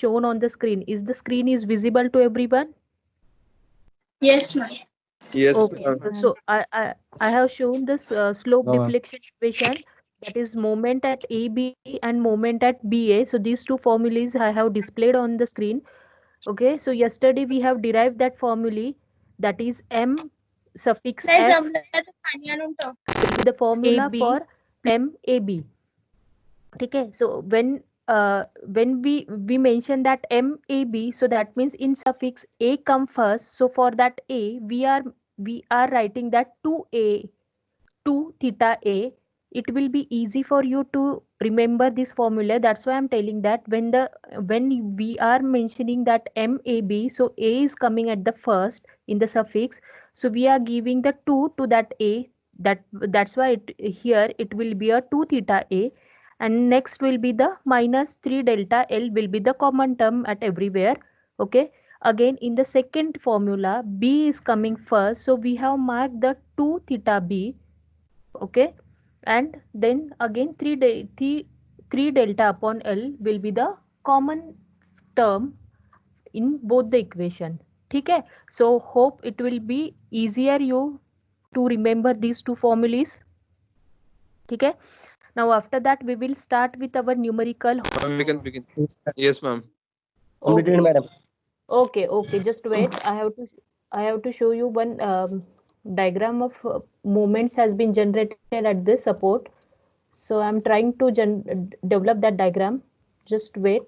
shown on the screen. Is the screen is visible to everyone? Yes, ma'am. Yes, Okay, ma'am. so I have shown this slope No, ma'am. deflection equation, that is moment at AB and moment at BA. So these two formulas I have displayed on the screen. Okay, so yesterday we have derived that formula, that is M suffix Guys, F आपल्याला पाणी आणून ठेव. will be the formula AB for MAB. Okay, so when we mention that MAB, so that means in suffix A come first. So for that A, we are writing that 2A, 2 theta A. It will be easy for you to remember this formula. That's why I'm telling that when we are mentioning that MAB, so A is coming at the first in the suffix. So we are giving the 2 to that A. That's why here it will be a 2 theta A, and next will be the minus 3 delta L will be the common term at everywhere. Okay, again in the second formula B is coming first, so we have marked the 2 theta B. Okay, and then again 3 delta upon L will be the common term in both the equation. Okay, so hope it will be easier you to remember these two formulas. Okay, now after that we will start with our numerical. Ma'am, we can begin. Yes, ma'am. Completed, Okay, madam. okay, just wait. I have to show you one diagram of moments has been generated at this support. So I'm trying to develop that diagram. Just wait.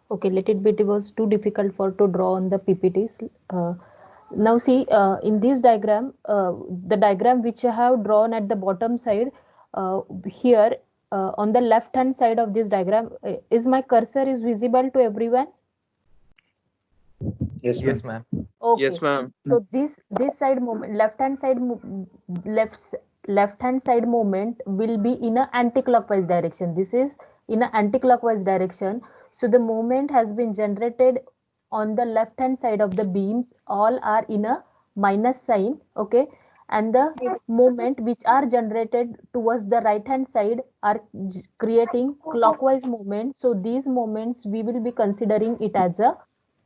Okay, little bit, it was too difficult for to draw on the PPTs. Now see, in this diagram, the diagram which I have drawn at the bottom side, here on the left hand side of this diagram, is my cursor is visible to everyone? Yes, Yes, ma'am. ma'am. Okay, Yes, ma'am. so this side moment, left hand side moment will be in a anti-clockwise direction. This is in a anti-clockwise direction. So the moment has been generated on the left hand side of the beams, all are in a minus sign. Okay, and the moment which are generated towards the right hand side are creating clockwise movement. So these moments we will be considering it as a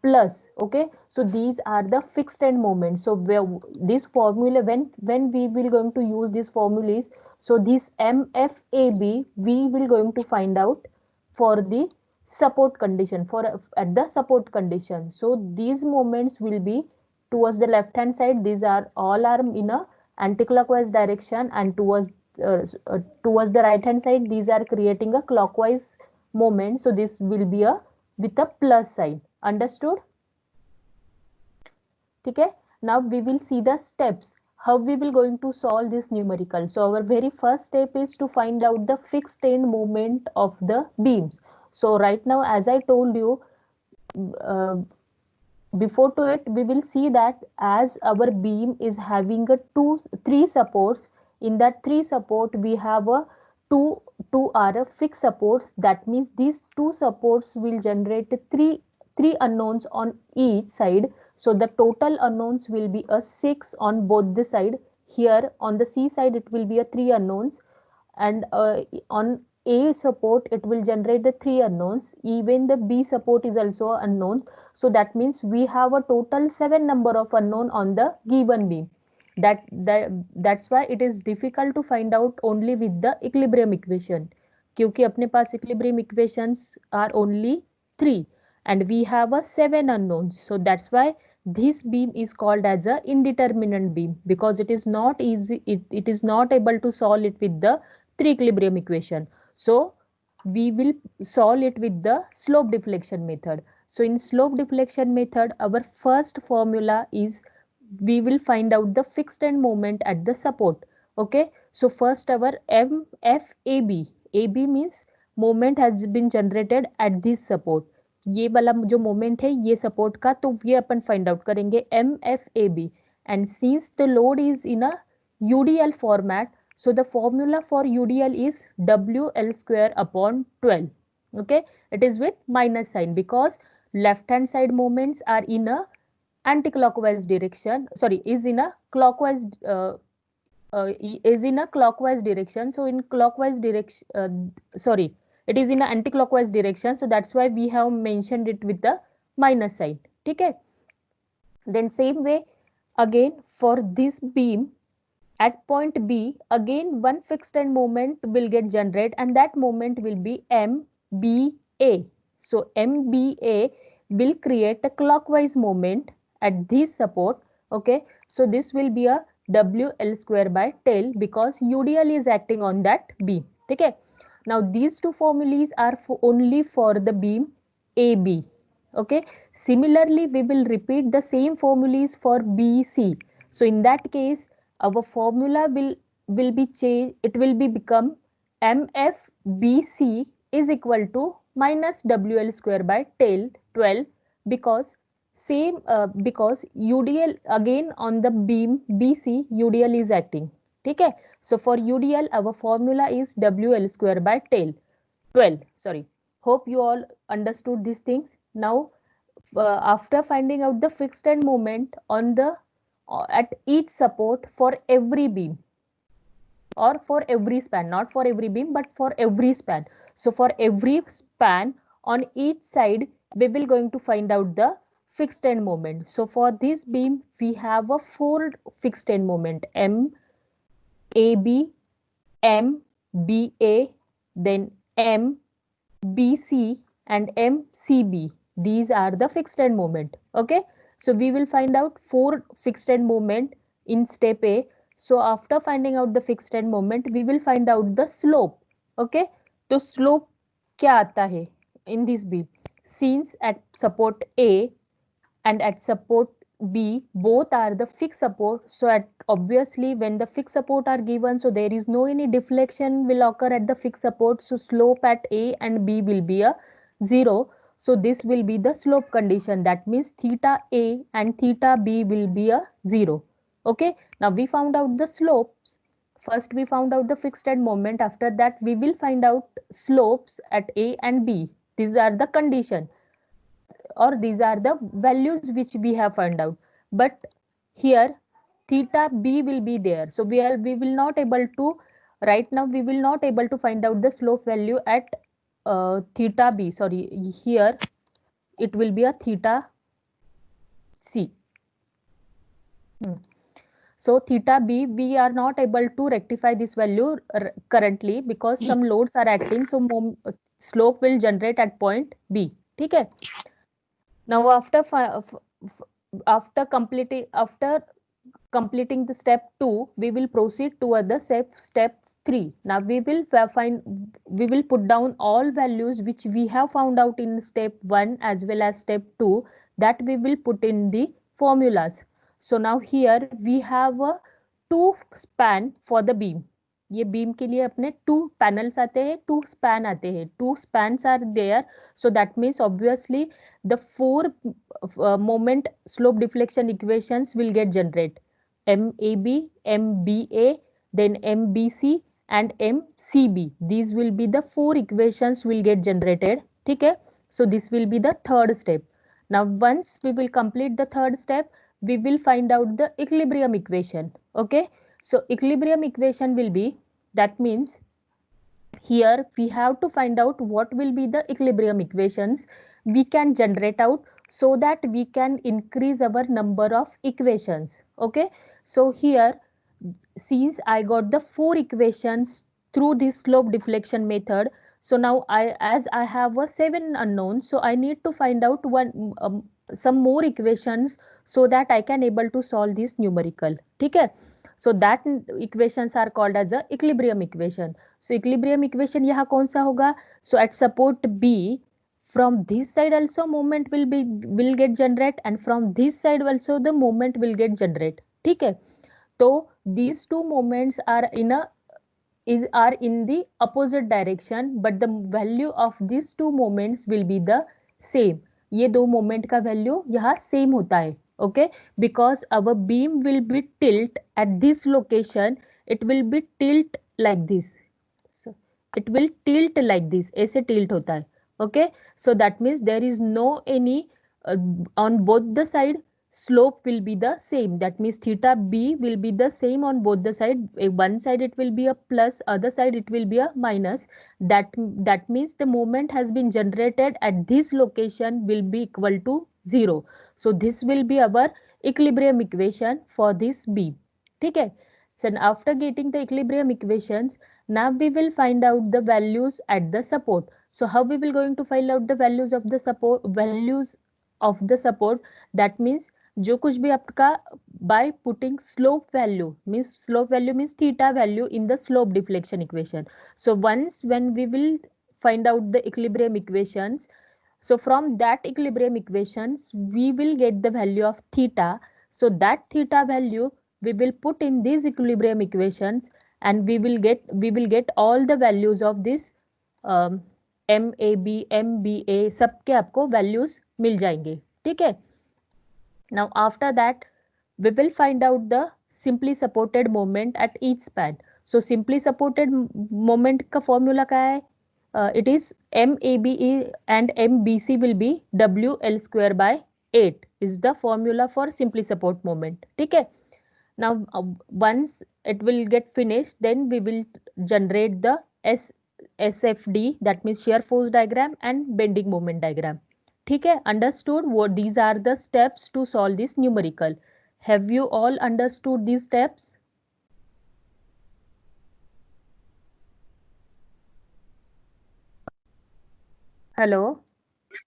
plus. Okay, so these are the fixed end moments. So where this formula, when we will going to use these formulas, so this MFAB we will going to find out for the support condition, for at the support condition. So these moments will be towards the left hand side. These are all are in a anti-clockwise direction, and towards the right hand side these are creating a clockwise moment. So this will be a with a plus sign. Understood? Okay, now we will see the steps how we will going to solve this numerical. So our very first step is to find out the fixed end moment of the beams. So right now, as I told you, uh, before to it, we will see that as our beam is having a three supports. In that three support we have a two are a fixed supports. That means these two supports will generate three unknowns on each side. So the total unknowns will be a 6 on both the side. Here on the C side it will be a 3 unknowns, and on A support it will generate the 3 unknowns. Even the B support is also unknown. So that means we have a total 7 number of unknown on the given beam. That's why it is difficult to find out only with the equilibrium equation, क्योंकि अपने पास equilibrium equations are only 3 and we have a 7 unknowns. So that's why this beam is called as a indeterminate beam, because it is not easy, it is not able to solve it with the 3 equilibrium equation. So we will solve it with the slope deflection method. So in slope deflection method, our first formula is we will find out the fixed end moment at the support. Okay, so first our MFAB, AB means moment has been generated at this support. ये वाला जो moment है ये support का, तो ये अपन find out करेंगे MFAB, and since the load is in a UDL format, so the formula for UDL is WL square upon 12. Okay, it is with minus sign because left hand side moments are in a anti-clockwise direction, sorry, is in a clockwise direction. So in clockwise direction, sorry, it is in an anti-clockwise direction, so that's why we have mentioned it with the minus sign. Okay, then same way again for this beam at point B, again one fixed end moment will get generated and that moment will be MBA. So MBA will create a clockwise moment at this support. Okay, so this will be a WL square by tail because UDL is acting on that beam. Okay, now these two formulas are only for the beam AB. Okay, similarly we will repeat the same formulas for BC. So in that case our formula will be changed, it will be become MFBC is equal to minus WL square by tail 12 because same because UDL again on the beam BC UDL is acting. Okay, so for UDL our formula is WL square by tail 12. Sorry, hope you all understood these things. Now after finding out the fixed end moment on the at each support for every beam or for every span, not for every beam but for every span. So for every span on each side we will going to find out the fixed end moment. So for this beam we have a 4 fixed end moment, M AB, M BA, then M BC and MCB. These are the fixed end moment. Okay, so we will find out 4 fixed end moment in step A. So after finding out the fixed end moment we will find out the slope. Okay, तो slope क्या आता है in this beam? Since at support A and at support B both are the fixed support, so at obviously when the fixed support are given, so there is no any deflection will occur at the fixed support, so slope at A and B will be a 0. So this will be the slope condition, that means theta A and theta B will be a 0. Okay, now we found out the slopes. First we found out the fixed end moment, after that we will find out slopes at A and B. These are the condition or these are the values which we have found out, but here theta B will be there, so we will not able to, right now we will not able to find out the slope value at theta B, sorry, here it will be a theta C. So theta B we are not able to rectify this value currently because some loads are acting, so slope will generate at point B. Okay, now after completing the step 2 we will proceed toward the step 3. Now we will put down all values which we have found out in step 1 as well as step 2, that we will put in the formulas. So now here we have a 2 span for the beam. ये beam के लिए अपने 2 panels आते हैं, 2 span आते हैं, 2 spans are there, so that means obviously the 4 moment slope deflection equations will get generated. MAB, MBA, then MBC and MCB. These will be the 4 equations will get generated. Okay, so this will be the third step. Now once we will complete the third step we will find out the equilibrium equation. Okay, so equilibrium equation will be, that means here we have to find out what will be the equilibrium equations we can generate out, so that we can increase our number of equations. Okay, so here since I got the 4 equations through this slope deflection method, so now as I have a 7 unknowns, so I need to find out some more equations so that I can able to solve this numerical. Okay, so that equations are called as a equilibrium equation. So equilibrium equation यहाँ कौन सा होगा? So at support B, from this side also moment will get generate and from this side also the moment will get generate. ठीक है, तो these two moments are in the opposite direction, but the value of these two moments will be the same. ये दो moment का value यहाँ same होता है. Okay, because our beam will be tilt at this location, it will be tilt like this. So it will tilt like this, ऐसे tilt होता है. Okay, so that means there is no any uh, on both the side slope will be the same. That means theta b will be the same on both the side. One side it will be a plus, other side it will be a minus. That means the moment has been generated at this location will be equal to 0. So this will be our equilibrium equation for this beam. ठीक है. So after getting the equilibrium equations, now we will find out the values at the support. So how we will going to find out the values of the support? That means जो कुछ भी आपका by putting slope value means theta value in the slope deflection equation. So once when we will find out the equilibrium equations, so from that equilibrium equations we will get the value of theta. So that theta value we will put in these equilibrium equations and we will get all the values of this M A B M B A सबके आपको values मिल जाएंगे. ठीक है. Now after that we will find out the simply supported moment at each span. So simply supported moment का formula क्या है? It is MABE and MBC will be WL square by 8 is the formula for simply support moment. ठीक है. Now once it will get finished, then we will generate the SFD, that means shear force diagram and bending moment diagram. ठीक है. Understood what these are the steps to solve this numerical. Have you all understood these steps? Hello.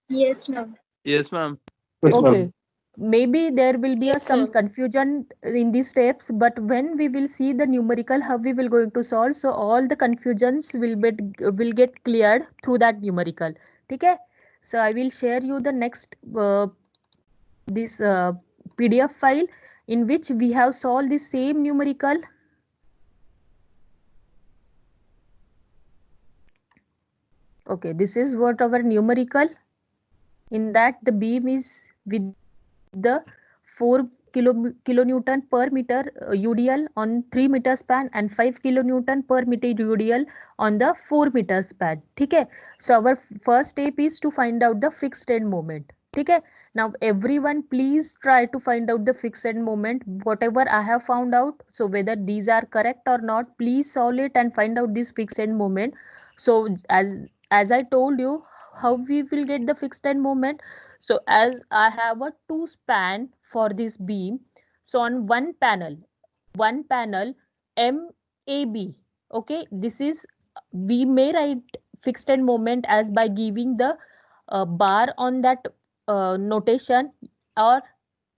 Yes, ma'am. Yes, ma'am. Yes, ma'am. Okay. Maybe there will be Yes, some ma'am. confusion in these steps, but when we will see the numerical how we will going to solve, so all the confusions will get cleared through that numerical. ठीक है. So I will share you the next this PDF file in which we have solved the same numerical. Okay, this is what our numerical. In that the beam is with the 4 kilonewton per meter UDL on 3 meter span and 5 kilonewton per meter UDL on the 4 meter span. ठीक है. So our first step is to find out the fixed end moment. ठीक है. Now everyone please try to find out the fixed end moment whatever I have found out. So whether these are correct or not, please solve it and find out this fixed end moment. So as I told you how we will get the fixed end moment. So as I have a two span for this beam, so on one panel MAB, okay, this is, we may write fixed end moment as by giving the bar on that notation, or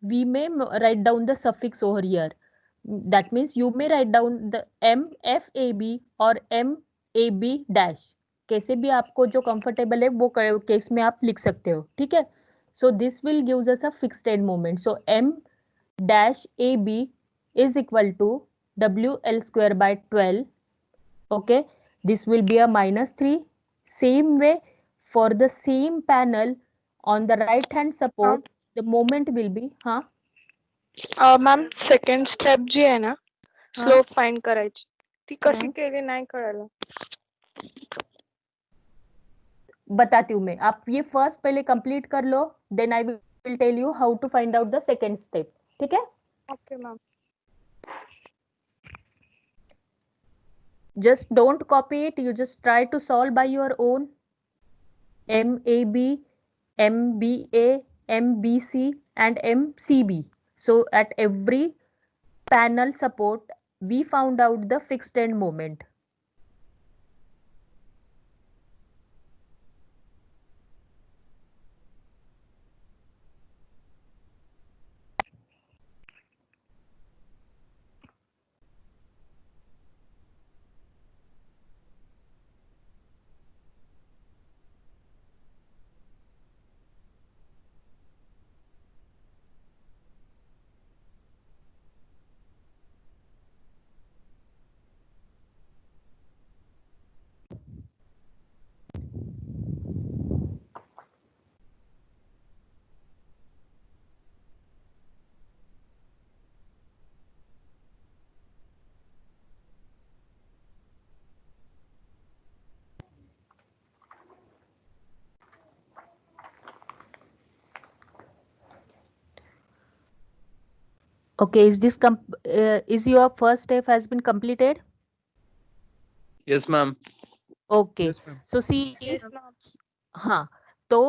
we may write down the suffix over here. That means you may write down the MFAB or MAB dash. कैसे भी आपको जो comfortable है वो case में आप लिख सकते हो. ठीक है. So this will gives us a fixed end moment. So M dash AB is equal to WL square by 12. Okay. This will be a -3. Same way for the same panel on the right hand support, the moment will be, ma'am second step जी आहे ना slope find करायची ती कशी केली नाही कळलं. बताती हूँ मैं. आप ये फर्स्ट पहले कंप्लीट कर लो, then I will tell you how to find out the second step. ठीक है. Okay ma'am. Just don't copy it, you just try to solve by your own. MAB, MBA, MBC and MCB. So at every panel support we found out the fixed end moment. Okay, is your first step has been completed? Yes, ma'am. Okay. Yes, ma'am. So see, Yes, ma'am. हाँ, तो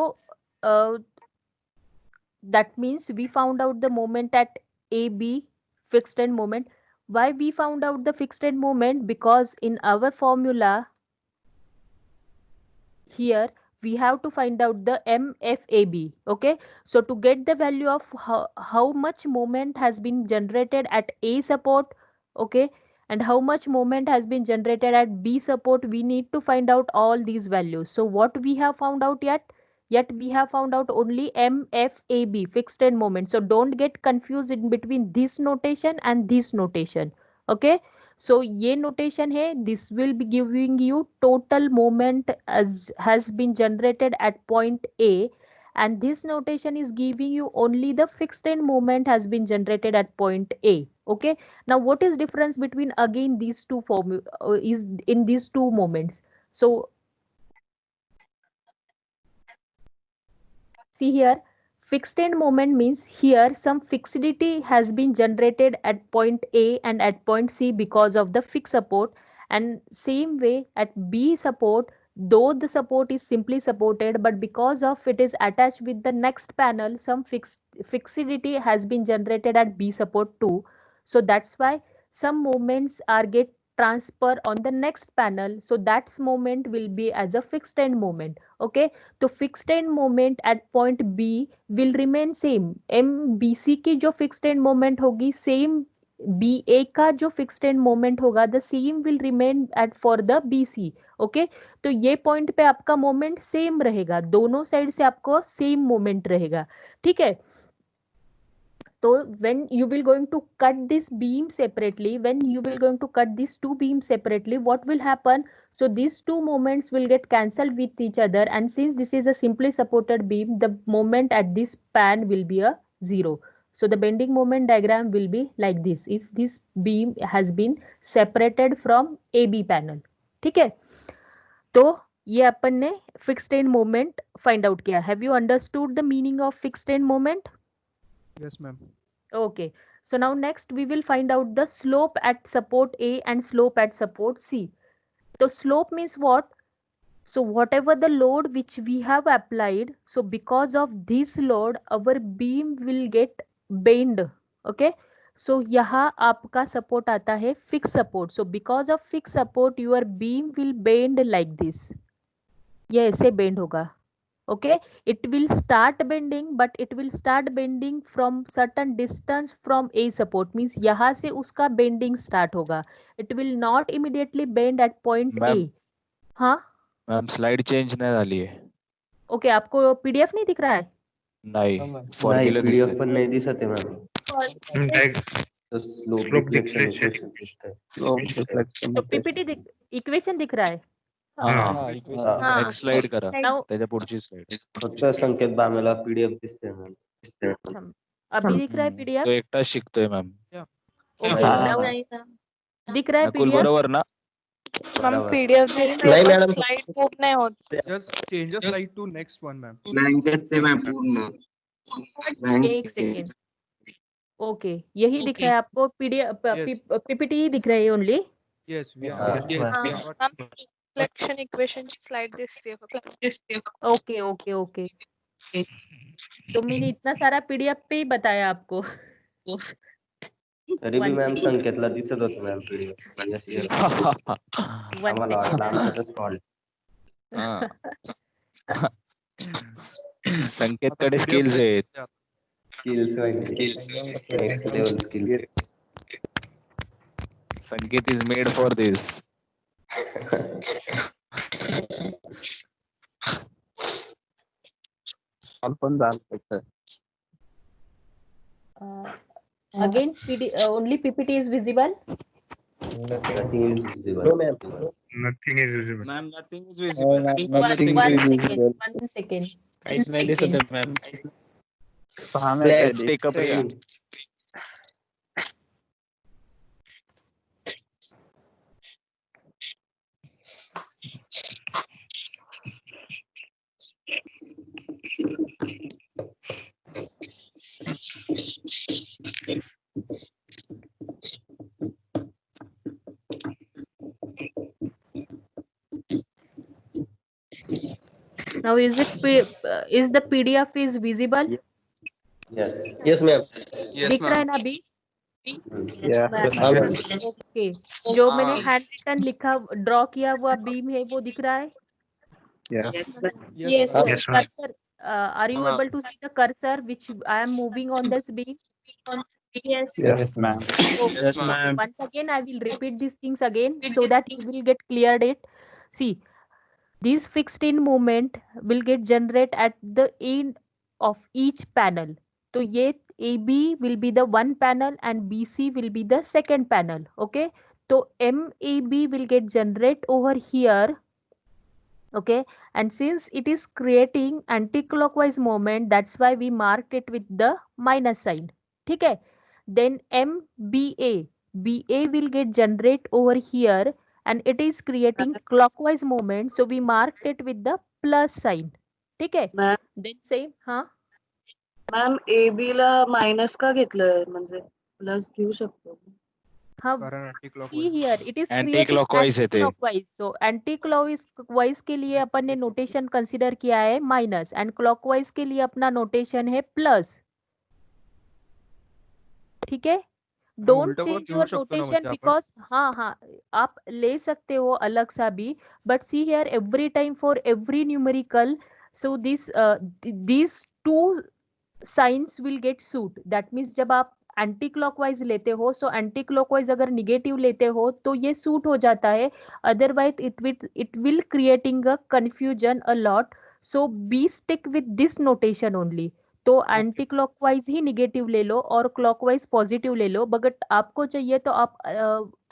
that means we found out the moment at AB, fixed end moment. Why we found out the fixed end moment? Because in our formula here we have to find out the MFAB. Okay, so to get the value of how much moment has been generated at A support, okay, and how much moment has been generated at B support, we need to find out all these values. So what we have found out yet we have found out only MFAB, fixed end moment. So don't get confused in between this notation and this notation. Okay, so ये notation है, this will be giving you total moment as has been generated at point A, and this notation is giving you only the fixed end moment has been generated at point A. Okay, now what is difference between again these two is in these two moments? So see here, fixed end moment means here some fixity has been generated at point A and at point C because of the fixed support, and same way at B support, though the support is simply supported, but because of it is attached with the next panel, some fixity has been generated at B support too. So that's why some moments are get transfer on the next panel, so that moment will be as a fixed end moment. Okay, तो fixed end moment at point B will remain same. M B C की जो fixed end moment होगी same B A का जो fixed end moment होगा the same will remain at for the B C. Okay, तो ये point पे आपका मोमेंट सेम रहेगा, दोनों साइड से आपको सेम मोमेंट रहेगा. ठीक है, so when you will going to cut this beam separately, when you will going to cut these two beams separately, what will happen? So these two moments will get cancelled with each other, and since this is a simply supported beam, the moment at this span will be a zero. So the bending moment diagram will be like this if this beam has been separated from AB panel. ठीक है, तो ये अपन ने fixed end moment find out किया. Have you understood the meaning of fixed end moment? Yes, ma'am. Okay, so now next we will find out the slope at support A and slope at support C. So slope means what? So whatever the load which we have applied, so because of this load our beam will get bend. Okay, so यहाँ आपका support आता है fixed support. So because of fixed support your beam will bend like this. ये ऐसे bend होगा. Okay, it will start bending, but it will start bending from certain distance from A support, means यहाँ से उसका bending start होगा. It will not immediately bend at point A. हाँ ma'am slide change नाही झाली आहे. Okay, आपको PDF नहीं दिख रहा है? नाही नाही फॉर्म्युला पीडीएफ दिसते. पण नाही दिसत आहे मॅम. तर स्लोप डिफ्लेक्शन इक्वेशन दिसतंय. तो पीपीटी इक्वेशन दिख रहा है. हा हा. नेक्स्ट स्लाइड करा, नाउ त्याच्या पुढची स्लाइड. फक्त संकेत बामेला पीडीएफ दिसते मॅम. अभी दिख रहा है तो पीडीएफ? एकटाच शिकतोय मॅम. ओके, नाउ दिख रहा है नकुल पीडीएफ? बरोबर ना? मॅम बरोबर. पीडीएफ दिसते नाही पण मॅडम. स्लाइड मूव नाही होत. Just change the slide to next one, ma'am. एक सेकेंड. ओके, यही दिख रहा है आपको पीडीएफ? Yes. पीपीटी दिख रहा है ओनली? Yes, we हाँ. are. मॅम रिफ्लेक्शन इक्वेशनची स्लाइड दिसते फक्त. ओके ओके ओके, तो मैंने इतना सारा पीडीएफ पे ही बताया आपको. तरी बी One मॅम second. संकेतला दिसत होतं मॅम पीडीएफ. One आम्हाला वाटलं second. आमच्यातच फॉल्ट. संकेतकडे स्किल्स आहेत. Skills next level skills. संकेत इज मेड फॉर दिस. पण झालं. Again, only PPT is visible. Nothing is visible. Nothing is visible. Ma'am nothing is visible. One second. काहीच नाही दिसत आहे ma'am. Let's take a break. Now is is the PDF is visible? Yes. Yes, ma'am. Yes, दिख रहा है ma'am. ना अभी? Yeah. हाँ, ma'am. ओके, जो मैंने हाँ. हैंड रिटन लिखा ड्रॉ किया हुआ बीम है वो दिख रहा है? Yeah. Yes, Yes, ma'am. Yes, ma'am. Cursor, are you Ma'am. able to see the cursor which I am moving on this beam? Yes. Yes, ma'am. So Yes, ma'am. once again I will repeat these things again so that you will get cleared it. See, this fixed end moment will get generate at the end of each panel. So ये AB will be the one panel and BC will be the second panel. Okay. So MAB will get generate over here. Okay, and since it is creating anti-clockwise moment, that's why we marked it with the minus sign. ठीक है? Then BA will get generate over here and it is creating clockwise moment, so we marked it with the plus sign. ठीक है? Ma'am Then same, हाँ ma'am AB ला minus का घेतलंय, म्हणजे plus घेऊ शकतो? हाँ, कारण see anti-clockwise. here it is creating Anti-clockwise येते. anti-clockwise. So anti-clockwise के लिए अपन ने नोटेशन कंसीडर किया है माइनस एंड क्लॉकवाइज के लिए अपना नोटेशन है प्लस. ठीक है? डोंट उलटं पण चेंज घेऊ योर शकतो ना नोटेशन म्हणजे आपण. बिकॉज हाँ आप ले सकते हो अलग सा भी, but see here every time for every numerical, so this two signs will get suit. That means जब आप एंटी क्लॉकवाइज लेते हो, सो एंटी क्लॉकवाइज अगर निगेटिव लेते हो तो ये सूट हो जाता है, otherwise it will creating a confusion a lot. So be stick with this notation only. तो एंटी क्लॉकवाइज ही निगेटिव ले लो और क्लॉकवाइज पॉजिटिव ले लो, बट आपको चाहिए तो आप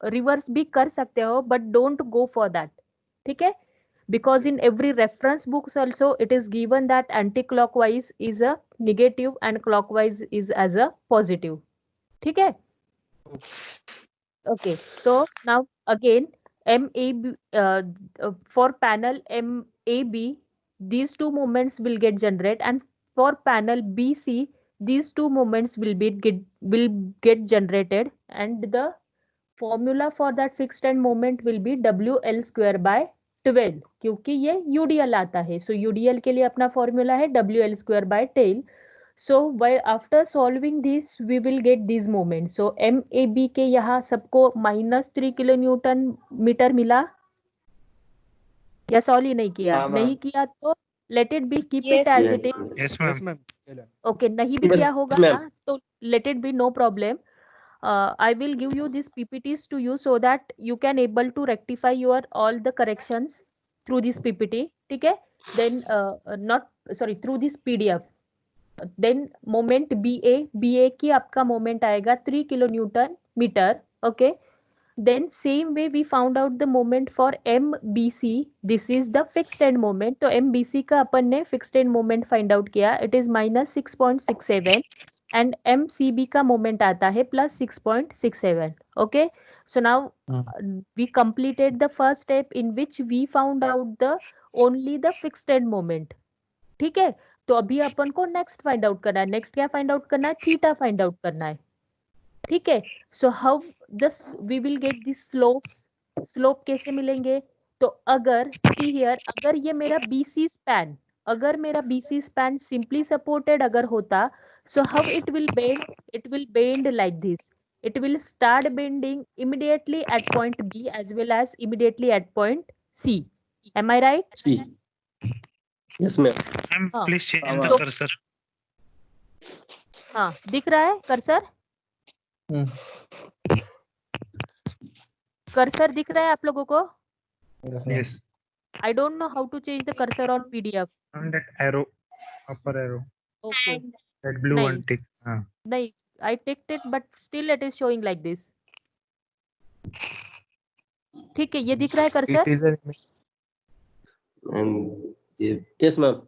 रिवर्स भी कर सकते हो, but don't go for that. ठीक है? Because in every reference books also it is given that anti-clockwise is a negative and clockwise is as a positive. ठीक है? Okay, so now again MAB for panel MAB these two moments will get generated, and for panel BC these two moments will get generated, and the formula for that fixed end moment will be WL square by 12, क्योंकि ये UDL आता है. सो UDL के लिए अपना formula है WL square by 12. So while after solving this we will get these moments. So MAB के यहाँ सबको -3 किलो न्यूटन मीटर मिला या सॉल्व ही नहीं किया? हाँ, नहीं मैम. किया तो let it be, keep Yes, it as yes. It is. Yes, Yes, ma'am. ma'am. Okay, नहीं भी Yes, किया होगा ma'am. ना तो let it be, no problem. I will give you these PPTs to you so that you can able to rectify your all the corrections through this PPT. ठीक है? Then not sorry through this PDF. Then moment BA की आपका moment आएगा 3 kilo newton metre. Okay. Then same way we found out the moment for MBC. This is the fixed end moment. तो MBC का अपन ने fixed end moment find out किया. It is -6.67 and MCB का moment आता है +6.67. Okay. So now we completed the first step in which we found out the only the fixed end moment. ठीक है? तो अभी अपन को नेक्स्ट फाइंड आउट करना है. नेक्स्ट क्या फाइंड आउट करना है? थीटा फाइंड आउट करना है. ठीक है? So how this we will get this slopes. Slope कैसे मिलेंगे? तो अगर सी हियर, अगर ये मेरा BC स्पैन, अगर मेरा BC स्पैन सिंपली सपोर्टेड अगर होता, so how it will bend like this. It will start bending immediately at point B as well as immediately at point C. Am I right? See. Yes, ma'am. Ma'am, हाँ. please change हाँ, the ma'am. cursor. हाँ, दिख रहा है cursor? Cursor दिख रहा है आप लोगों को? Yes. I don't know how to change the cursor on PDF. On that arrow, upper arrow, Okay. that blue नहीं. one tick. नहीं, I ticked it but still it is showing like this. ठीक है, ये दिख रहा है cursor? It is a And yes, ma'am.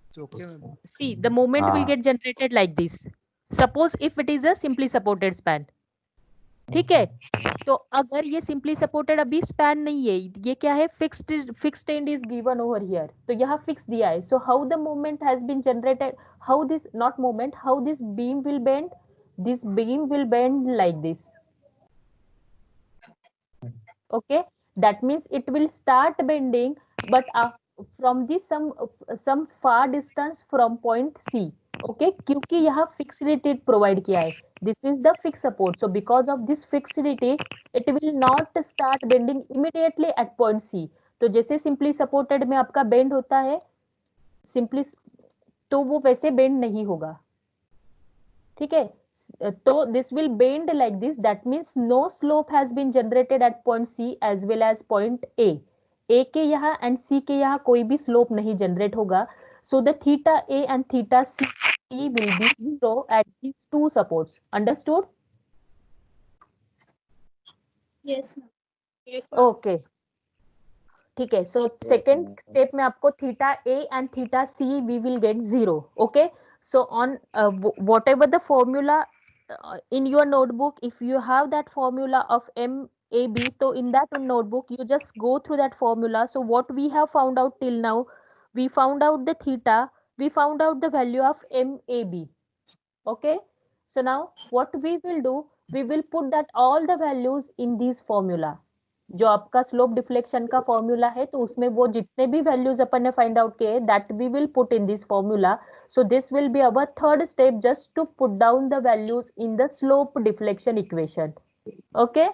it's okay, ma'am. See, the moment will Ah. get generated like this. Suppose if it is a simply supported span. ठीक है? तो अगर ये simply supported अभी span नहीं है, ये क्या है? Fixed end is given over here. तो यहाँ fix दिया है. So how the moment has been generated? How this, not moment, how this beam will bend? This beam will bend like this. Okay? That means it will start bending, but from the some far distance from point C. Okay, क्योंकि यहाँ fixity provide किया है. This is the fixed support. So because of this fixity, it will not start bending immediately at point C. तो जैसे simply supported में आपका bend होता है, simply तो वो वैसे bend नहीं होगा. ठीक है, तो this will bend like this. That means no slope has been generated at point C as well as point A. A के यहाँ and C के यहाँ कोई भी slope नहीं generate होगा. So the theta A and theta C will be 0 at these two supports. Understood? Yes, ma'am. Yes, Okay. ठीक है. So second step में आपको theta A and theta C we will get 0. Okay. So on whatever the formula in your notebook, if you have that formula of MAB, so in that notebook you just go through that formula. So what we have found out till now, we found out the theta, we found out the value of MAB. Okay. So now what we will do, we will put that all the values in this formula. जो आपका slope deflection का formula है, तो उसमें वो जितने भी values अपन ने फाइंड आउट किए, that we will put in this formula. So this will be our third step just to put down the values in the slope deflection equation. Okay,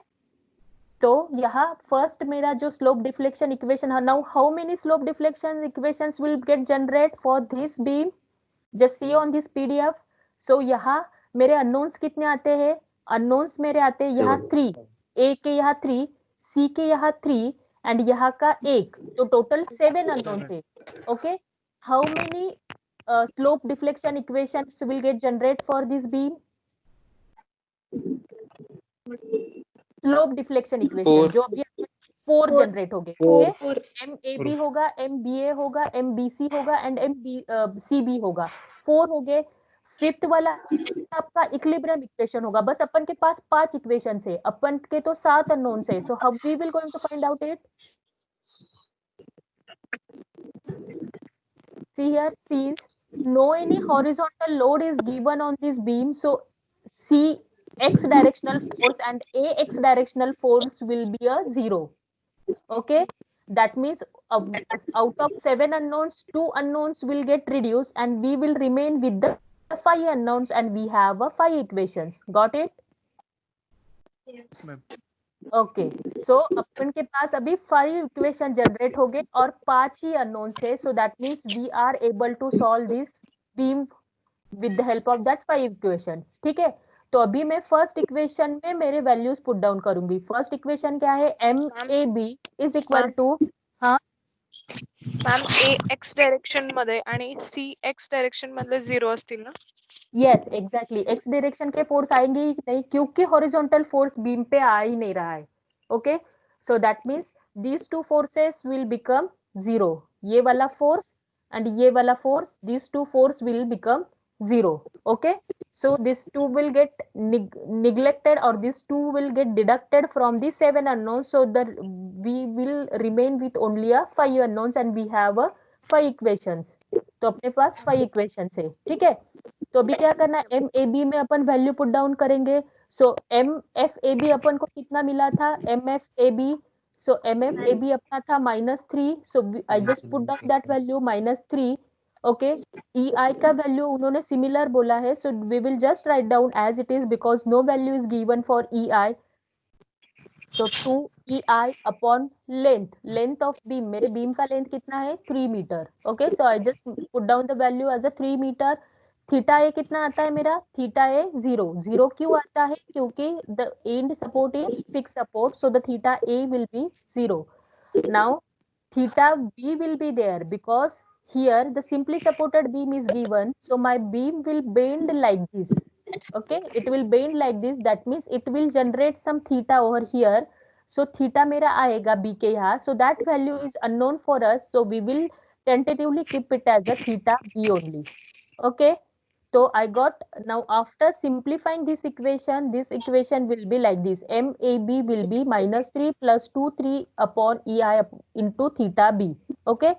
तो यहाँ फर्स्ट मेरा जो स्लोप डिफ्लेक्शन इक्वेशन है, now how many slope deflection equations will get generate for this beam, just see on this PDF. So यहाँ मेरे unknowns कितने आते हैं? अननोन्स मेरे आते हैं यहाँ 3, ए के यहाँ 3, सी के यहाँ 3 एंड यहाँ का 1, तो टोटल 7 अननोन्स है. Okay, how many slope deflection equations will get generate for this beam? Slope deflection equation जो अभी 4 जनरेट हो गए. ओके, एम ए बी होगा, एम बी ए होगा, एम बी सी होगा and M B C B होगा. 4 हो गए. फिफ्थ वाला आपका इक्विलिब्रियम इक्वेशन होगा. बस अपन के पास 5 इक्वेशन है, अपन के तो 7 अननोन्स है. So how we will going to find out it? See here, since no any horizontal load is given on this beam, so C x directional force and A x directional force will be a 0. Okay, that means out of 7 unknowns, 2 unknowns will get reduced and we will remain with the 5 unknowns and we have a 5 equations. Got it? Yes. Okay, so अपन के पास अभी 5 equation generate हो गए और 5 ही unknowns है. So that means we are able to solve this beam with the help of that 5 equations. ठीक है, तो अभी मैं फर्स्ट इक्वेशन में मेरे वैल्यूज पुट डाउन करूंगी. फर्स्ट इक्वेशन क्या है? M A B is equal to, हाँ मॅम, ए एक्स डायरेक्शन मध्ये आणि सी एक्स डायरेक्शन मधले 0 असतील ना? Yes exactly. एक्स डायरेक्शन के फोर्स आएंगे ही नहीं क्योंकि हॉरिजॉन्टल फोर्स बीम पे आ ही नहीं रहा है. Okay, so that means these two forces will become 0. ये वाला फोर्स एंड ये वाला force, these two force will become 0. Okay, so this 2 will get neglected or this 2 will get deducted from the 7 unknowns, so that we will remain with only a 5 unknowns and we have a 5 equations. तो अपने पास 5 equations है. ठीक है, तो अभी क्या करना है? एम ए बी में अपन वैल्यू पुट डाउन करेंगे. So M F A B अपन को कितना मिला था? M F A B, so M F A B अपना था -3. So I just put down that value -3. Okay, E I का वैल्यू उन्होंने सिमिलर बोला है, so we will just write down as it is because no value is given for E I. So 2 E I upon length of beam. मेरे beam का length कितना है? 3 metre. Okay, so I just put down the value as a 3 metre. Theta A कितना आता है मेरा? Theta ए 0 क्यों आता है? क्योंकि the end support is fix support, so the theta A will be 0. Now theta B will be there because here the simply supported beam is given, so my beam will bend like this. Okay, it will bend like this. That means it will generate some theta over here. So theta मेरा आएगा b के यहाँ. So that value is unknown for us, so we will tentatively keep it as a theta b only. Okay, so I got, now after simplifying this equation will be like this. M A B will be -3 plus 2 3 upon E I into theta b. Okay,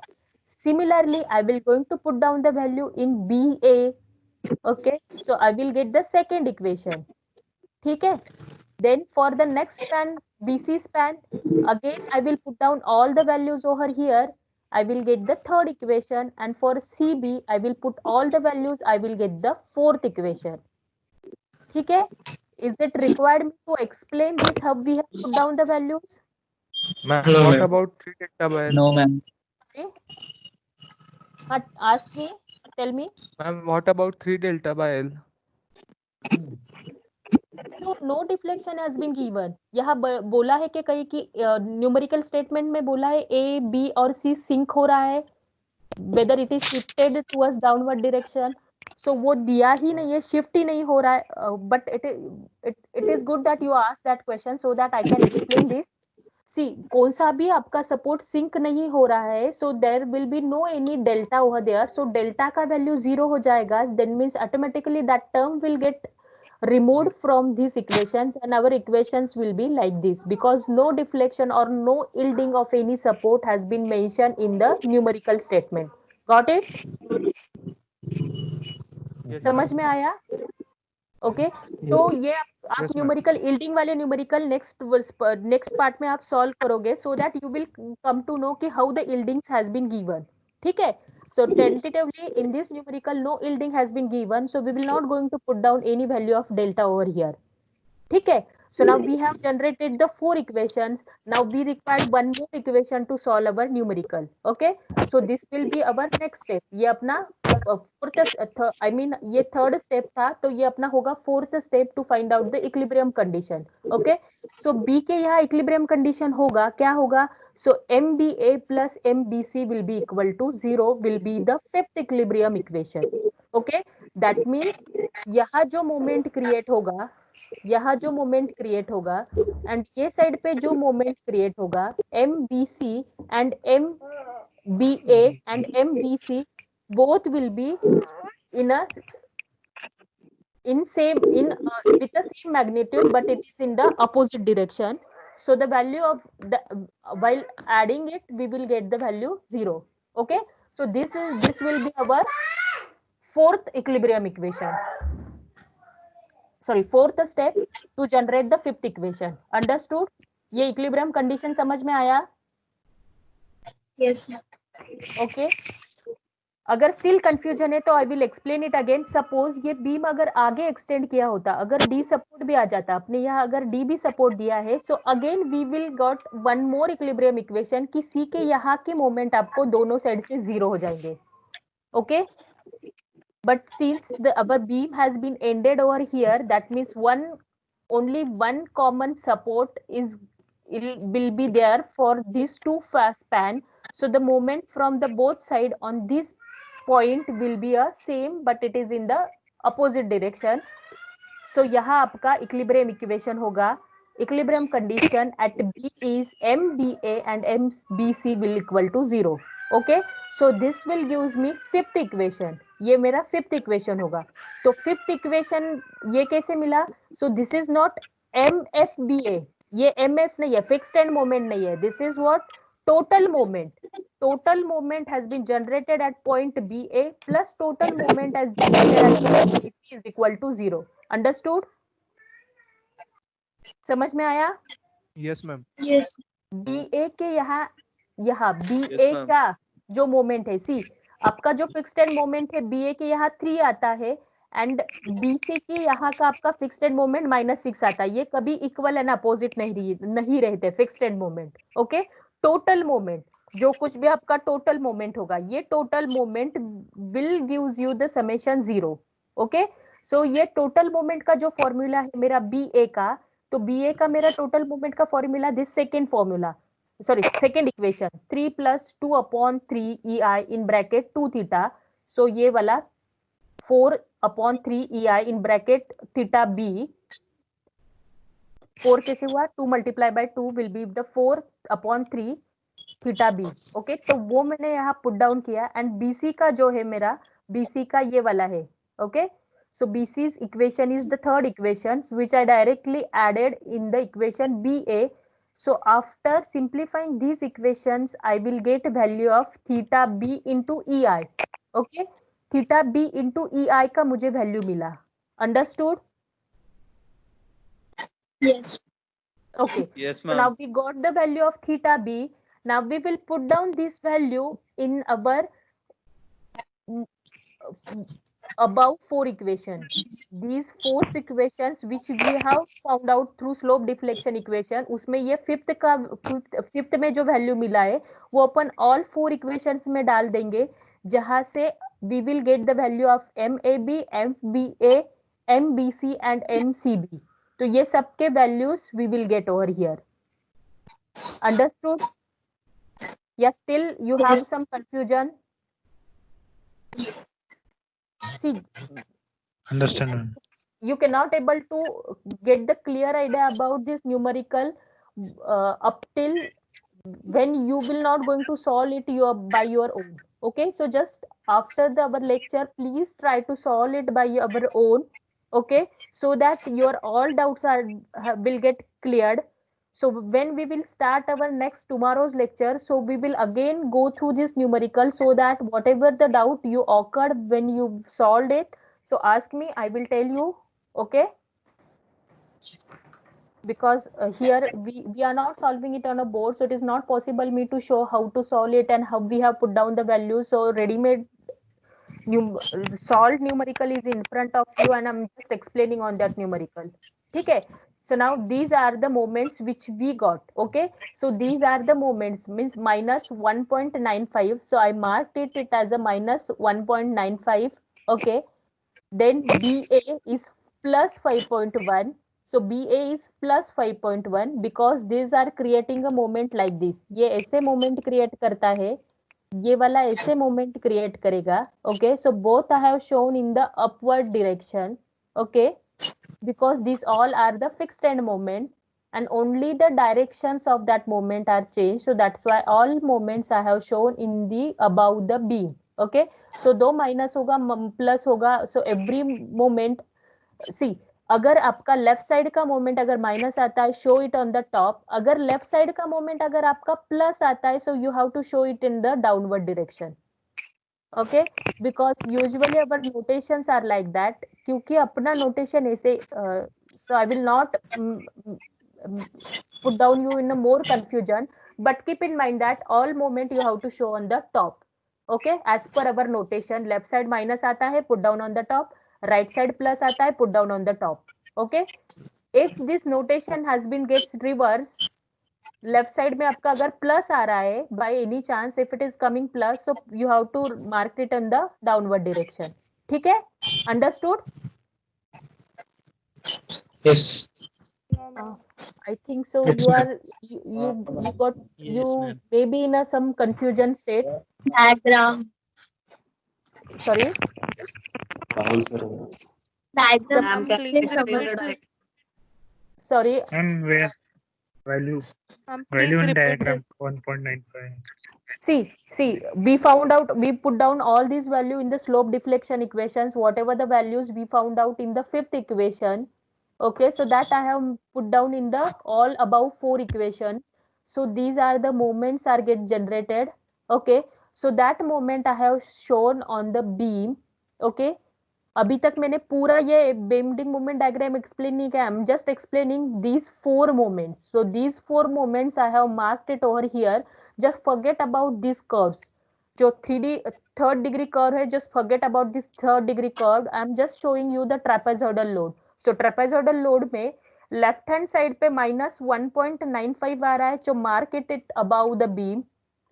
similarly I will going to put down the value in BA. Okay, so I will get the second equation. ठीक है, then for the next span, BC span, again I will put down all the values over here. I will get the third equation, and for CB I will put all the values, I will get the fourth equation. ठीक है? Is it required to explain this how we have put down the values? Ma'am, No, what ma'am. about 3 delta by L? No, ma'am. Okay. Ask me, tell me. Ma'am, what about 3 delta by L? No deflection has been given. यहाँ बोला है कि कहीं की numerical statement में बोला है A, B और C सिंक हो रहा है, whether it is shifted towards downward direction. So वो दिया ही नहीं है, शिफ्ट ही नहीं हो रहा है. But it is good that you asked that question so that I can explain this. See, कौन सा भी आपका सपोर्ट सिंक नहीं हो रहा है, so there will be no any delta over there. So delta का वैल्यू 0 हो जाएगा. Then means automatically that term will get removed from these equations, and our equations will be like this because no deflection or no yielding of any support has been mentioned in the numerical statement. Got it? समझ में आया? Okay तो ये आप numerical yielding वाले numerical next part में आप solve करोगे so that you will come to know कि how the yieldings has been given. ठीक है? So tentatively in this numerical no yielding has been given, so we will not going to put down any value of delta over here. ठीक है? So now we have generated the 4 equations. Now we require one more equation to solve our numerical. Okay? So this will be our next step. ये अपना ये third step था, तो ये अपना होगा fourth step to find out the equilibrium condition. Okay? So B के यहाँ इक्विलिब्रियम कंडीशन होगा, क्या होगा? So MBA plus MBC will be equal to 0 will be the fifth equilibrium equation. Okay? That means यहाँ जो मोमेंट क्रिएट होगा, यहाँ जो मोमेंट क्रिएट होगा एंड ये साइड पे जो मोमेंट क्रिएट होगा, MBC and MBA and MBC both will be in with the same magnitude, but it is in the opposite direction. So the value of the while adding it, we will get the value 0. Okay? So this will be our fourth equilibrium equation. Sorry, fourth step to generate the fifth equation. Understood? ये equilibrium condition समझ में आया? Yes, ma'am. Okay? अगर still confusion है तो I will explain it again. Suppose ये beam अगर आगे एक्सटेंड किया होता, अगर डी सपोर्ट भी आ जाता, अपने यहाँ अगर डी भी सपोर्ट दिया है, so again we will got one more equilibrium equation कि सी के यहाँ के मोमेंट आपको दोनों साइड से 0 हो जाएंगे. Okay? But since our beam has been ended over here, that means only one common support will be there for these two span. So the moment from the both side on this point will be a same, but it is in the opposite direction. So यहाँ आपका equilibrium equation होगा. Equilibrium condition at B is MBA and MBC will equal to 0. Okay? So this will gives me fifth equation. ये मेरा fifth equation होगा. तो fifth equation ये कैसे मिला? So this is not MFBA. ये MF नहीं है, fixed end moment नहीं है. This is what? Total moment. Total moment has been generated at point BA plus total moment as generated at point BC is equal to 0. Understood? समझ में आया? Yes, ma'am. Yes. BA के यहाँ BA का जो moment है, सी आपका जो फिक्स्ड एंड मोमेंट है BA के यहाँ 3 आता है एंड BC की यहाँ का आपका फिक्स्ड एंड मोमेंट -6 आता है. ये कभी इक्वल एंड अपोजिट नहीं रहते fixed end moment. Okay? Total moment जो कुछ भी आपका टोटल मोमेंट होगा, ये total moment will gives you the summation 0. Okay? So ये टोटल मोमेंट का जो फॉर्मूला है मेरा BA का, तो BA का मेरा टोटल मोमेंट का formula this second equation 3 + 2/3 EI in bracket 2 theta. So ये वाला 4/3 EI in bracket theta B. 4 कैसे हुआ? 2 × 2 will be the 4/3 theta B. ओके? तो वो मैंने यहाँ पुट डाउन किया एंड BC का जो है मेरा, BC का ये वाला है. Okay? So BC's equation is the third equation which I directly added in the equation BA. So after simplifying these equations, I will get value of theta B into EI. Okay? Theta B into EI का मुझे value मिला. Understood? Yes. Okay. Yes, So ma'am. now we got the value of theta B Now we will put down this value in our above 4 equations. These 4 equations which we have found out through slope deflection equation, उसमें ये fifth में जो value मिला है वो अपन all 4 equations में डाल देंगे, जहां से we will get the value of MAB, MBA, MBC and MCB. तो ये सबके values we will get over here. Understood? Yeah, still you have some confusion? See, Understand, ma'am. you cannot able to get the clear idea about this numerical up till when you will not going to solve it by your own. Okay, so just after our lecture, please try to solve it by your own. Okay, so that your all doubts will get cleared. So when we will start our next tomorrow's lecture, so we will again go through this numerical, so that whatever the doubt you occurred when you solved it, so ask me, I will tell you. Okay, because here we are not solving it on a board, so it is not possible me to show how to solve it and how we have put down the values. So ready made solved numerical is in front of you and I'm just explaining on that numerical. Okay, so now these are the moments which we got. Okay, so these are the moments, means minus 1.95, so I marked it as a minus 1.95. Okay, then BA is plus 5.1. So BA is plus 5.1 because these are creating a moment like this. ये ऐसे moment create करता है, ये वाला ऐसे moment create करेगा. Okay, so both I have shown in the upward direction. Okay, because these all are the fixed end moment and only the directions of that moment are changed. So that's why all moments I have shown in the above the beam. Okay, so दो minus होगा plus होगा, so every moment, see, अगर आपका left side का moment अगर minus आता है, show it on the top. अगर लेफ्ट साइड का मोमेंट अगर आपका प्लस आता है, so you have to show it in the downward direction. Okay, because usually our notations are like that, क्योंकि अपना नोटेशन ऐसे, so I will not put down you in a more confusion, but keep in mind that all moment you have to show on the top. Okay, as per our notation, left side minus आता है, put down on the top, right side plus आता है, put down on the top. Okay, if this notation has been gets reversed, left side में आपका अगर plus आ रहा है, by any chance if it is coming plus, so you have to mark it in the downward direction. ठीक है, understood? Yes. I think so. You are you got you maybe in a some confusion state. Diagram. Sorry. Rahul sir. Diagram. Ma'am, can you explain the diagram? Sorry. And where value in diagram 1.95. See, we found out, we put down all these value in the slope deflection equations, whatever the values we found out in the fifth equation. Okay, so that I have put down in the all above 4 equations. So these are the moments are get generated. Okay, so that moment I have shown on the beam. Okay, अभी तक मैंने पूरा ये bending moment diagram explain नहीं किया. I am just explaining these 4 moments. So these 4 moments I have marked it over here. Just forget about these curves. जो 3D third degree curve है, just forget about this third degree curve. I am just showing you the trapezoidal load. So trapezoidal load में left hand side पे minus 1.95 आ रहा है, जो mark it above the beam.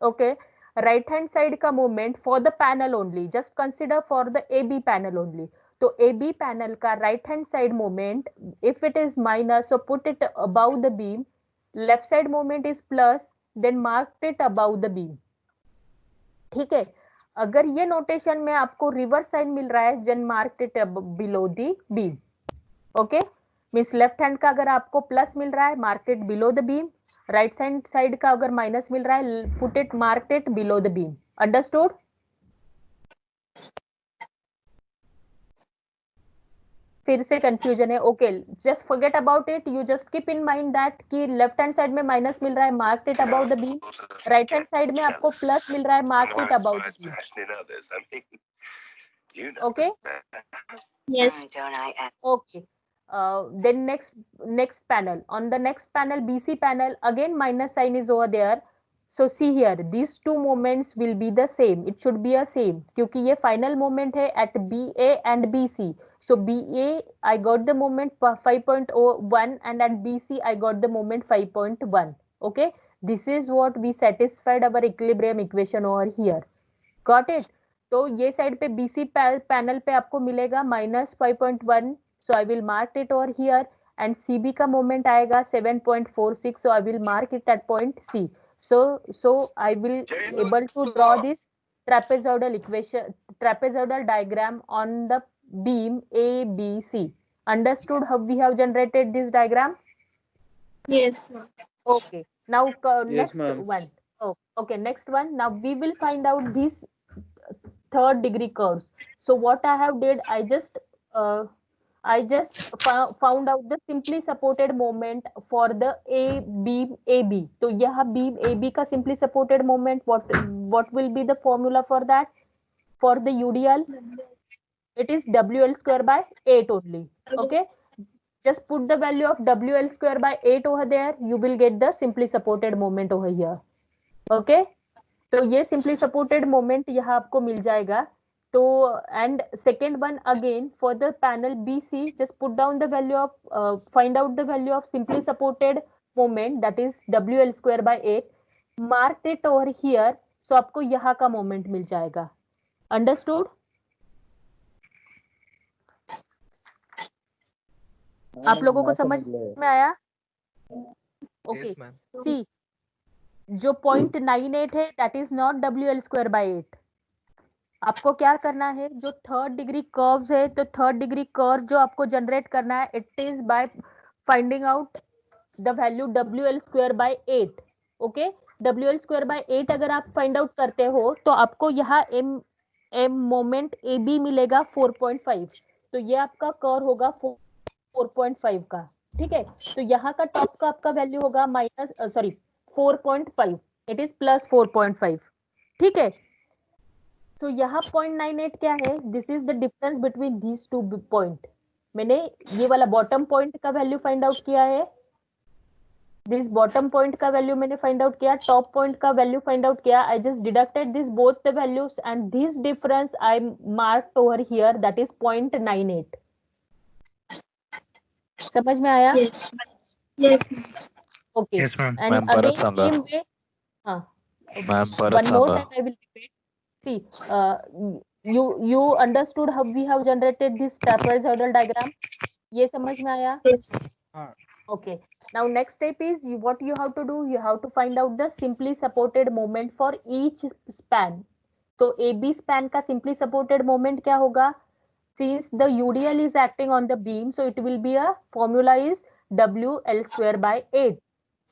Okay, right hand side का moment for the panel only, just consider for the A B panel only. तो A B panel का right hand side moment if it is minus, so put it above the beam. Left side moment is plus, then mark it above the beam. ठीक है, अगर ये notation में आपको reverse side मिल रहा है, then mark it below the beam. Okay, means left hand का अगर आपको प्लस मिल रहा है, mark it below the beam. Right side का अगर माइनस मिल रहा है, put it mark it below the beam. Understood? फिर से कंफ्यूजन है. Okay, just forget about it. You just keep in mind that कि लेफ्ट हैंड साइड में माइनस मिल रहा है, mark it about the beam. Right hand side में आपको प्लस मिल रहा है, mark it about the beam. Okay, Yes. okay. Then next panel, on the next panel, BC panel, again minus sign is over there. So see here, these two moments will be the same. It should be a same क्योंकि ये final moment है at BA and BC. So BA I got the moment 5.01 and at BC I got the moment 5.1. Okay, this is what we satisfied our equilibrium equation over here. Got it? तो ये side पे BC panel पे आपको मिलेगा -5.1. So I will mark it over here and CB का moment आएगा 7.46. So I will mark it at point C. So I will able to draw this trapezoidal equation, trapezoidal diagram on the beam ABC. Understood how we have generated this diagram? Yes, ma'am. Okay. Now Yes, next ma'am. one. Oh, okay. Next one. Now we will find out these third degree curves. So what I have did, I just found out the simply supported moment for the beam AB. तो यह beam AB का simply supported moment, what will be the formula for that? For the UDL, it is WL square by 8 only. Okay, just put the value of WL square by 8 over there. You will get the simply supported moment over here. Okay, तो ये simply supported moment यहाँ आपको मिल जाएगा. So, and second one again for the panel BC, just put down the value of find out the value of simply supported moment, that is WL square by 8. Mark it over here. So आपको यहाँ का moment मिल जाएगा. Understood? आप लोगों को समझ में आया? Okay. Yes, ma'am. See, जो 0.98 है that is not WL square by 8. आपको क्या करना है, जो थर्ड डिग्री कर्व्स है, तो थर्ड डिग्री कर्व जो आपको जनरेट करना है, it is by finding out the value WL square by 8. Okay, WL square by 8 अगर आप फाइंड आउट करते हो तो आपको यहाँ एम मोमेंट AB मिलेगा 4.5. तो ये आपका कर्व होगा 4.5 का. ठीक है, तो यहाँ का टॉप का आपका वैल्यू होगा 4.5. It is +4.5. ठीक है, तो यहाँ 0.98 क्या है? This is the difference between these two point. मैंने ये वाला बॉटम पॉइंट का वैल्यू फाइंड आउट किया है, दिस बॉटम पॉइंट का वैल्यू मैंने फाइंड आउट किया, टॉप पॉइंट का वैल्यू फाइंड आउट किया. I just deducted this both the values and this difference I marked over here, that is 0.98. समझ में आया? Yes, yes, ma'am. Okay, Yes, ma'am. And Ma'am, परत again सांगा. Same way. हाँ, Ma'am, परत one more Sanga. time I will repeat. See, you understood how we have generated this trapezoidal diagram? ये समझ में आया? Yes. Okay. Now next step is what you have to do. You have to find out the simply supported moment for each span. तो AB span का simply supported moment क्या होगा? Since the UDL is acting on the beam, so it will be a formula is WL square by 8.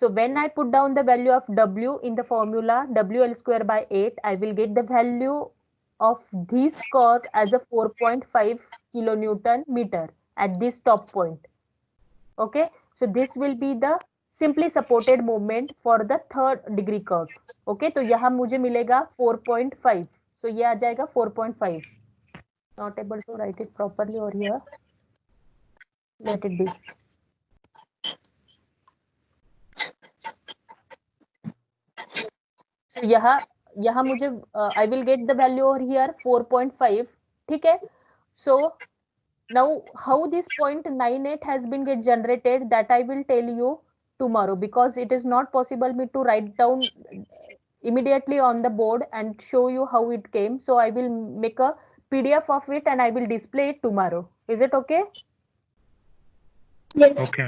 So when I put down the value of W in the formula WL square by 8, I will get the value of this curve as a 4.5 kilonewton meter at this top point. Okay, so this will be the simply supported moment for the third degree curve. Okay, तो यहाँ मुझे मिलेगा 4.5. So ये आ जाएगा 4.5. Not able to write it properly over here. Let it be. So यहाँ मुझे I will get the value over here 4.5. ठीक है. So now how this 0.98 has been get generated, that I will tell you tomorrow, because it is not possible me to write down immediately on the board and show you how it came. So I will make a PDF of it and I will display it tomorrow. Is it okay? Yes. Okay.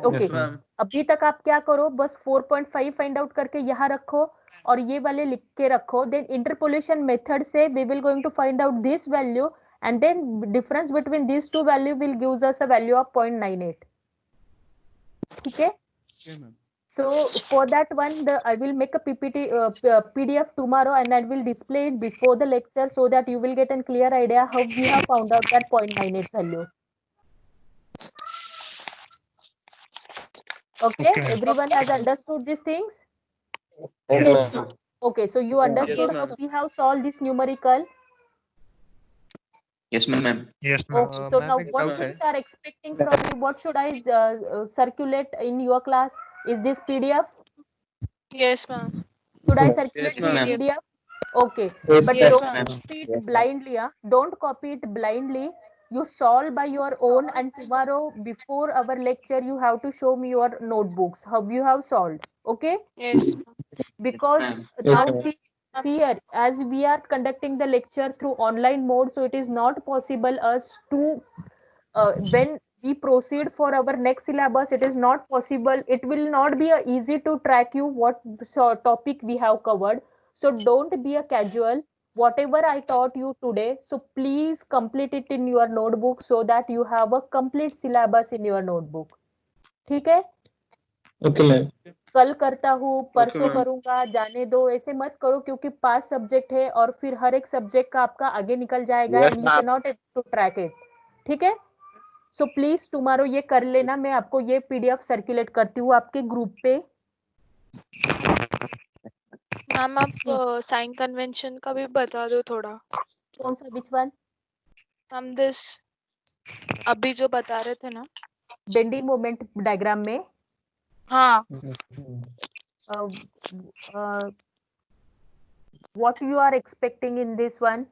Okay. Yes, ma'am. अभी तक आप क्या करो, बस 4.5 find out करके यहाँ रखो और ये वाले लिख के रखो. देन इंटरपोलेशन मेथड से we will going to find out this value and then difference between these two value will gives us a value of 0.98. ठीक है? So for that one, I will make a PPT PDF tomorrow and I will display it before the lecture so that you will get a clear idea how we have found out that 0.98 value. Okay, Okay. everyone has understood these things? Yes, ma'am. Okay, so you understood how ma'am. we have solved this numerical? Yes, ma'am. Yes, ma'am. Okay, so Ma'am, now एक what doubt है. things are expecting from you? What should I circulate in your class? Is this PDF? Yes, ma'am. Should I Yes, circulate this ma'am. PDF? Okay, Yes, but Yes, don't ma'am. copy it blindly. Don't copy it blindly. You solve by your own, and tomorrow before our lecture, you have to show me your notebooks how you have solved. Okay? Yes, ma'am. Because now see here, as we are conducting the lecture through online mode, so it is not possible us to when we proceed for our next syllabus, it is not possible, it will not be easy to track you what topic we have covered. So don't be a casual. Whatever I taught you today, so please complete it in your notebook so that you have a complete syllabus in your notebook. ठीक है? Okay, ma'am. कल करता हूँ, परसों ma'am. करूंगा, जाने दो, ऐसे मत करो, क्योंकि 5 सब्जेक्ट है और फिर हर एक सब्जेक्ट का आपका आगे निकल जाएगा Yes, and you ma'am. Can not able to track it. ठीक है? सो प्लीज टुमारो ये कर लेना. मैं आपको ये पीडीएफ सर्कुलेट करती हूँ आपके ग्रुप पे. मैम आप साइन कन्वेंशन का भी बता दो थोड़ा. कौन सा, विच वन? मैम दिस अभी जो बता रहे थे ना, बेंडिंग मोमेंट डायग्राम में. हाँ. What you are expecting in this one?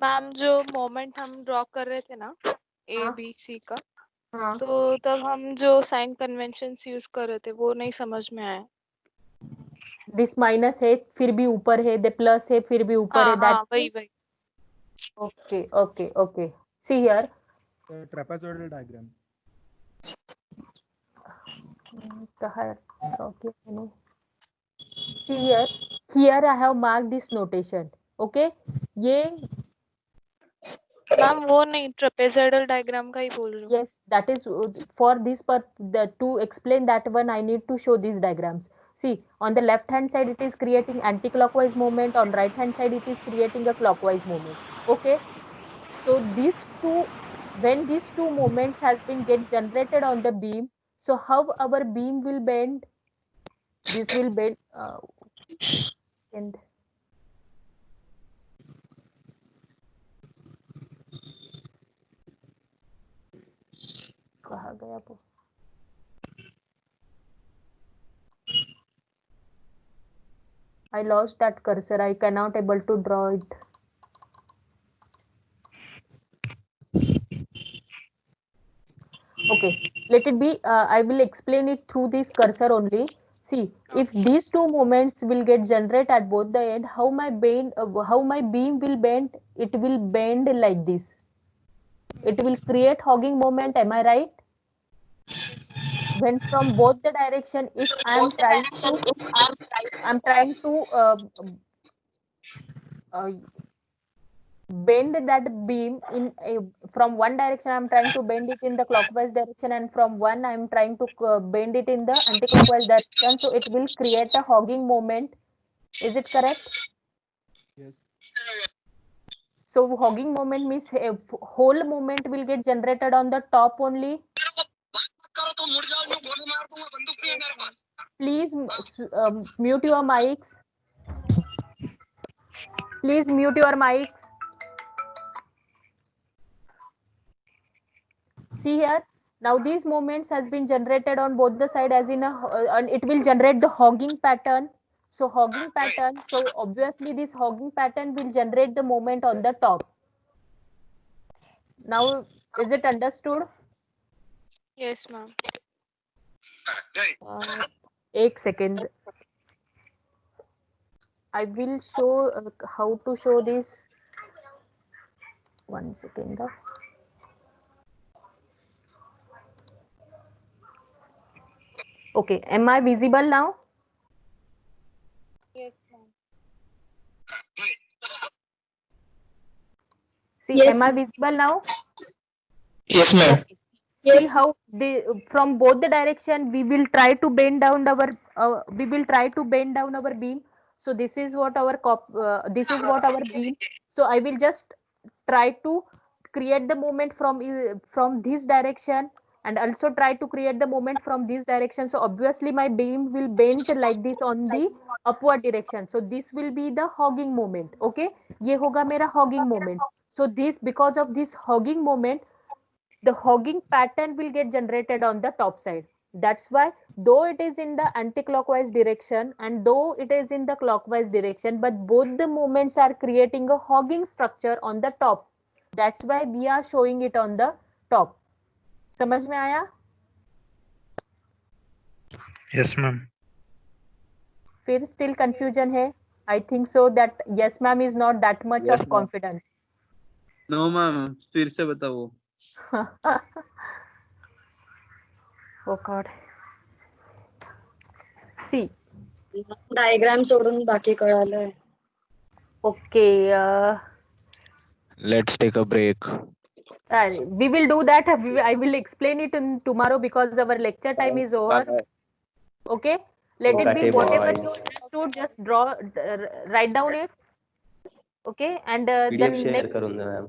Ma'am जो मोमेंट हम ड्रॉ कर रहे थे ना ए हाँ. बी सी का, हाँ. तो तब हम जो साइन कन्वेंशंस यूज कर रहे थे वो नहीं समझ में आया. दिस माइनस है फिर भी ऊपर है, द प्लस है फिर भी ऊपर है, हाँ, वही. Okay okay okay. See here, trapezoidal diagram. कहाँ draw किया मैंने? See here I have marked this notation. Okay, ये मैम वो नहीं, ट्रेपेजॉइडल डायग्राम का ही बोल रही हूँ. yes, that is for this to explain that one I need to show these diagrams. See, on the left hand side it is creating anti-clockwise movement, on right hand side it is creating a clockwise movement. Okay, so these two, when these two moments has been get generated on the beam, so how our beam will bend? This will bend and कहाँ गया वो? I lost that cursor. I cannot able to draw it. Okay, let it be. I will explain it through this cursor only. See, if these two moments will get generated at both the end, how my beam will bend? It will bend like this. It will create hogging moment. Am I right? When from both the direction, if I am trying to bend that beam in from one direction, I am trying to bend it in the clockwise direction, and from one I am trying to bend it in the anti-clockwise direction. So it will create a hogging moment. Is it correct? Yes. So hogging moment means whole moment will get generated on the top only. Please mute your mics. Please mute your mics. See here, now these moments has been generated on both the side as in a and it will generate the hogging pattern. So hogging pattern, so obviously this hogging pattern will generate the moment on the top. Now is it understood? Yes, ma'am. एक second. I will show how to show this. 1 second. Okay, am I visible now? Yes, ma'am. See, Yes. am I visible now? Yes, ma'am. See how from both the direction we will try to bend down our beam. So this is what our beam. So I will just try to create the moment from this direction, and also try to create the moment from this direction. So obviously my beam will bend like this on the upward direction. So this will be the hogging moment. Okay, ये होगा मेरा hogging moment. So this, because of this hogging moment, the hogging pattern will get generated on the top side. That's why, though it is in the anti-clockwise direction and though it is in the clockwise direction, but both the movements are creating a hogging structure on the top. That's why we are showing it on the top. समझ में आया? Yes, ma'am. फिर still confusion है? I think so that yes ma'am is not that much Yes, of ma'am. confident. No, ma'am. फिर से बताओ. Oh God. See. Diagram सोडून बाकी कळालंय. Okay. Let's take a break. We will do that. I will explain it in tomorrow because our lecture time is over. Okay. Let it be Okay, whatever boys. you understood. Just write down it. Okay. And PDF then share next. करून द्या ma'am.